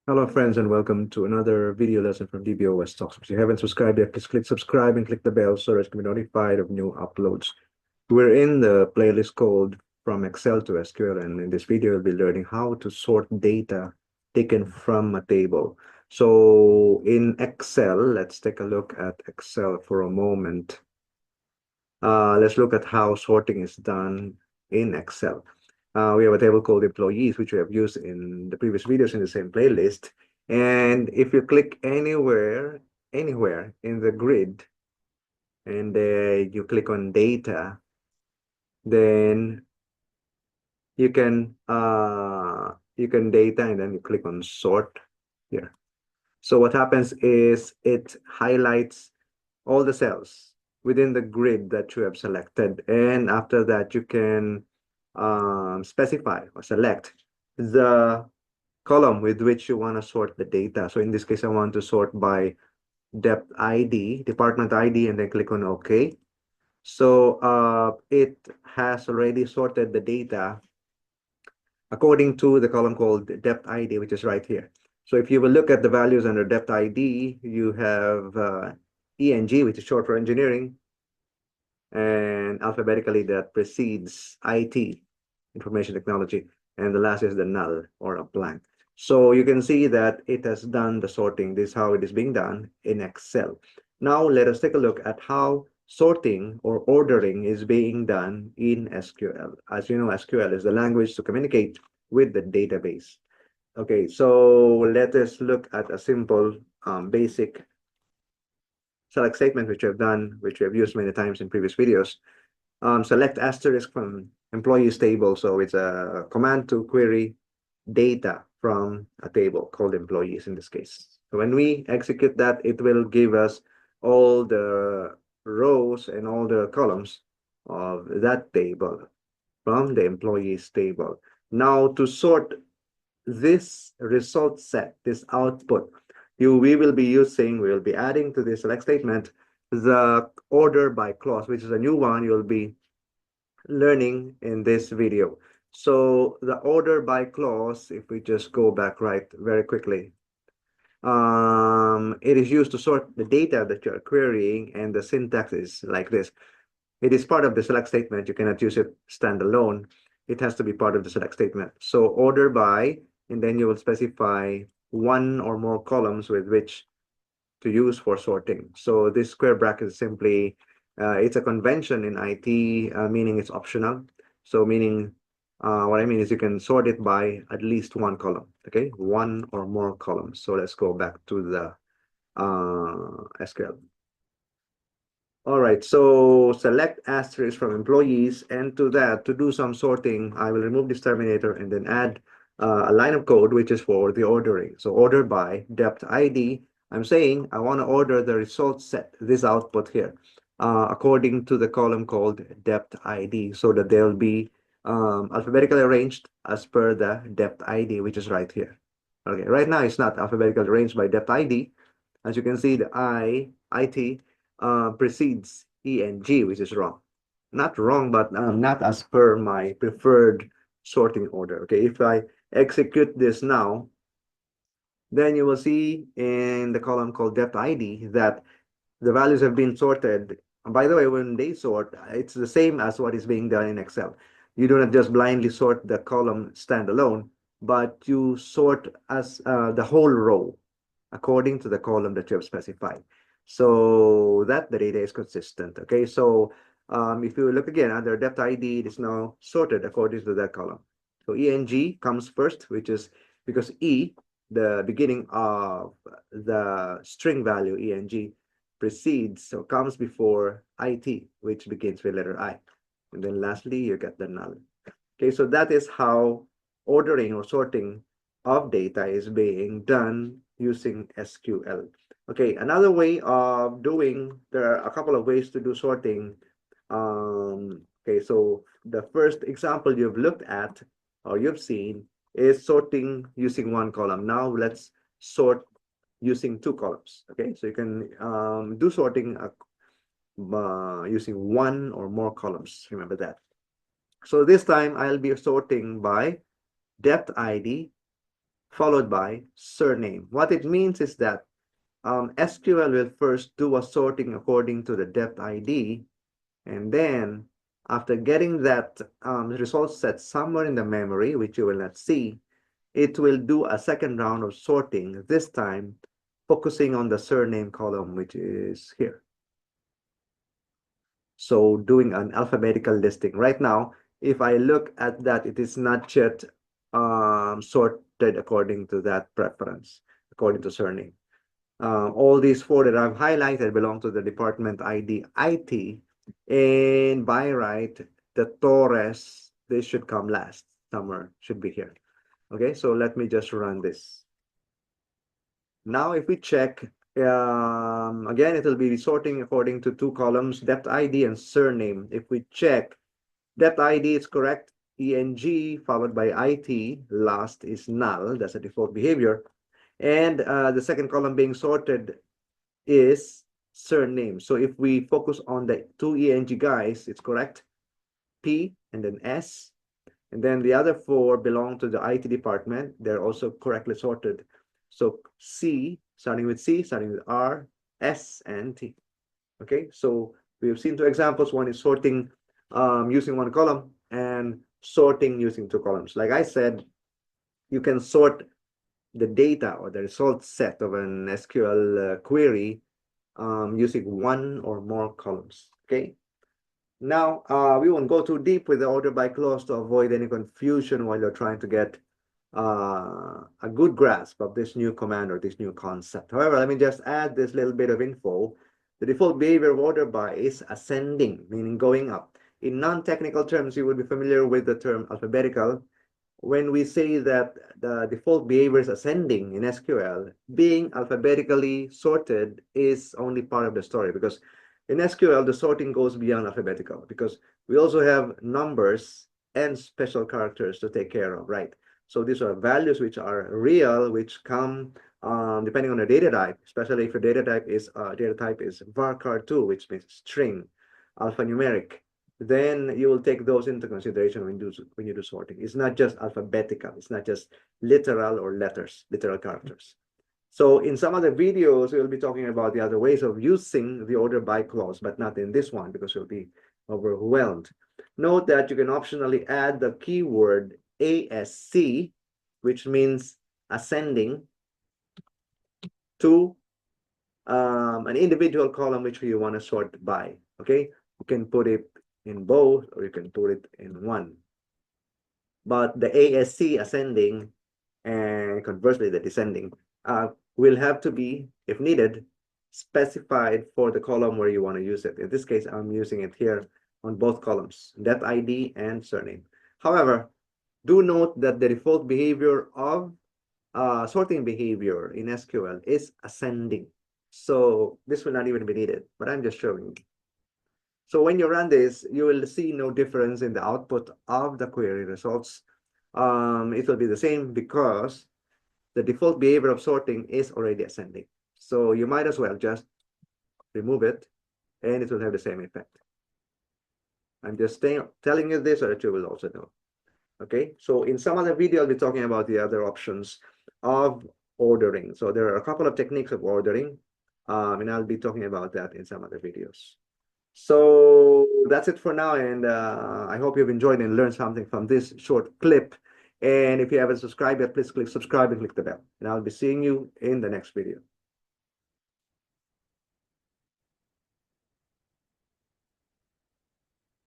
Hello, friends, and welcome to another video lesson from DBOS Talks. If you haven't subscribed yet, please click subscribe and click the bell so that you can be notified of new uploads. We're in the playlist called From Excel to SQL, and in this video, we'll be learning how to sort data taken from a table. So in Excel, let's take a look at Excel for a moment. Let's look at how sorting is done in Excel. We have a table called employees, which we have used in the previous videos in the same playlist. And if you click anywhere in the grid, and you click on data, then you can data, and then you click on sort here. So what happens is it highlights all the cells within the grid that you have selected. And after that, you can specify or select the column with which you want to sort the data. So in this case, I want to sort by depth ID, department ID, and then click on OK. So it has already sorted the data according to the column called depth ID, which is right here. So if you will look at the values under depth ID, you have ENG, which is short for engineering, and alphabetically that precedes IT, information technology, and the last is the null or a blank. So you can see that it has done the sorting. This is how it is being done in Excel. Now let us take a look at how sorting or ordering is being done in SQL. As you know, SQL is the language to communicate with the database. Okay, so let us look at a simple basic select statement, which I've done, which we have used many times in previous videos. Select asterisk from employees table. So it's a command to query data from a table called employees in this case. So when we execute that, it will give us all the rows and all the columns of that table from the employees table. Now to sort this result set, this output, we will be adding to the select statement the order by clause, which is a new one you'll be learning in this video. So the order by clause, if we just go back right very quickly, it is used to sort the data that you're querying, and the syntax is like this. It is part of the select statement. You cannot use it standalone. It has to be part of the select statement. So order by, and then you will specify one or more columns with which to use for sorting. So this square bracket is simply, it's a convention in IT, meaning it's optional. So meaning, what I mean is you can sort it by at least one column, okay? One or more columns. So let's go back to the SQL. All right, so select asterisk from employees, and to that, to do some sorting, I will remove this terminator and then add a line of code, which is for the ordering. So order by depth ID. I'm saying I want to order the result set, this output here, according to the column called depth ID, so that they'll be alphabetically arranged as per the depth ID, which is right here. Okay, right now it's not alphabetically arranged by depth ID. As you can see, the IT precedes E and G, which is wrong. Not wrong, but not as per my preferred sorting order. Okay, if I execute this now, then you will see in the column called depth ID that the values have been sorted. And by the way, when they sort, it's the same as what is being done in Excel. You do not just blindly sort the column standalone, but you sort as the whole row according to the column that you have specified, so that the data is consistent. Okay, so if you look again under depth ID, it is now sorted according to that column. So ENG comes first, which is because E, the beginning of the string value ENG, precedes or comes before IT, which begins with letter I. And then lastly, you get the null. Okay, so that is how ordering or sorting of data is being done using SQL. Okay, another way of doing, there are a couple of ways to do sorting. Okay, so the first example you've looked at or you've seen is sorting using one column. Now let's sort using two columns. Okay, so you can do sorting using one or more columns. Remember that. So this time I'll be sorting by depth ID followed by surname. What it means is that SQL will first do a sorting according to the depth ID, and then after getting that result set somewhere in the memory, which you will not see, it will do a second round of sorting, this time focusing on the surname column, which is here. So doing an alphabetical listing. Right now, if I look at that, it is not yet sorted according to that preference, according to surname. All these four that I've highlighted belong to the department ID IT, and by right, the Torres, this should come last, somewhere, should be here. Okay, so let me just run this. Now, if we check, again, it will be sorting according to two columns, depth ID and surname. If we check, depth ID is correct, ENG followed by IT, last is null, that's a default behavior. And the second column being sorted is surname. So if we focus on the two ENG guys, it's correct, P and then S. And then the other four belong to the IT department. They're also correctly sorted. So C, starting with C, starting with R, S, and T. Okay, so we have seen two examples. One is sorting using one column and sorting using two columns. Like I said, you can sort the data or the result set of an SQL query using one or more columns. Okay. Now, we won't go too deep with the order by clause to avoid any confusion while you're trying to get a good grasp of this new command or this new concept. However, let me just add this little bit of info. The default behavior of order by is ascending, meaning going up. In non-technical terms, you would be familiar with the term alphabetical. When we say that the default behavior is ascending in SQL, being alphabetically sorted is only part of the story, because in SQL, the sorting goes beyond alphabetical, because we also have numbers and special characters to take care of, right? So these are values which are real, which come depending on the data type, especially if your data type is varchar2, which means string, alphanumeric. Then you will take those into consideration when you do sorting. It's not just alphabetical. It's not just literal or letters, literal characters. So in some other videos, we'll be talking about the other ways of using the order by clause, but not in this one because you'll be overwhelmed. Note that you can optionally add the keyword ASC, which means ascending, to an individual column which you want to sort by. Okay, you can put it in both or you can put it in one. But the ASC, ascending, and conversely the descending, will have to be, if needed, specified for the column where you want to use it. In this case, I'm using it here on both columns, depth ID and surname. However, do note that the default behavior of sorting behavior in SQL is ascending. So this will not even be needed, but I'm just showing you. So when you run this, you will see no difference in the output of the query results. It will be the same because the default behavior of sorting is already ascending. So you might as well just remove it and it will have the same effect. I'm just telling you this so that you will also know. Okay, so in some other video, I'll be talking about the other options of ordering. So there are a couple of techniques of ordering, and I'll be talking about that in some other videos. So that's it for now, and I hope you've enjoyed and learned something from this short clip. And if you haven't subscribed yet, please click subscribe and click the bell. And I'll be seeing you in the next video.